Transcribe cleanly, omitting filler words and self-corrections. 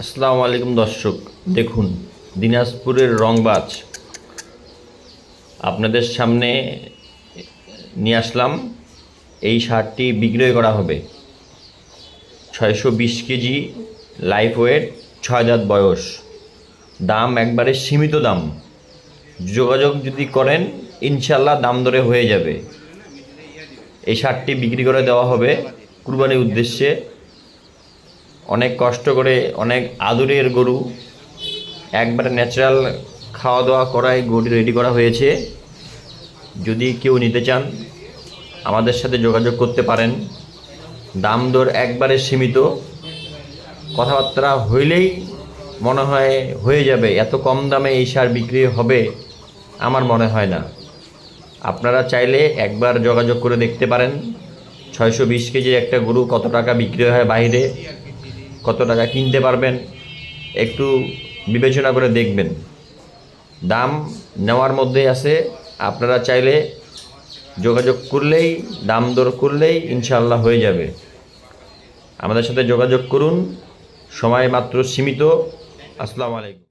আসসালামু আলাইকুম দর্শক, দেখুন দিনাজপুরের রংবাজ আপনাদের সামনে নিয়ে আসলাম। এই সারটি বিক্রয় করা হবে 620 কেজি, লাইফ ওয়েট, 6 দাঁত বয়স। দাম একবারে সীমিত দাম, যোগাযোগ যদি করেন ইনশাল্লাহ দাম দরে হয়ে যাবে। এই সারটি বিক্রি করে দেওয়া হবে কুরবানির উদ্দেশ্যে। অনেক কষ্ট করে, অনেক আদরের গরু, একবারে ন্যাচারাল খাওয়া দাওয়া করায় গরু রেডি করা হয়েছে। যদি কেউ নিতে চান আমাদের সাথে যোগাযোগ করতে পারেন। দাম দর একবারে সীমিত, কথাবার্তা হইলেই মনে হয় হয়ে যাবে। এত কম দামে এই সার বিক্রি হবে আমার মনে হয় না। আপনারা চাইলে একবার যোগাযোগ করে দেখতে পারেন। 620 কেজির একটা গরু কত টাকা বিক্রি হয় বাইরে, কত টাকা কিনতে পারবেন একটু বিবেচনা করে দেখবেন। দাম নেওয়ার মধ্যে আছে, আপনারা চাইলে যোগাযোগ করলেই, দাম দর করলেই ইনশাআল্লাহ হয়ে যাবে। আমাদের সাথে যোগাযোগ করুন, সময় মাত্র সীমিত। আসসালামু আলাইকুম।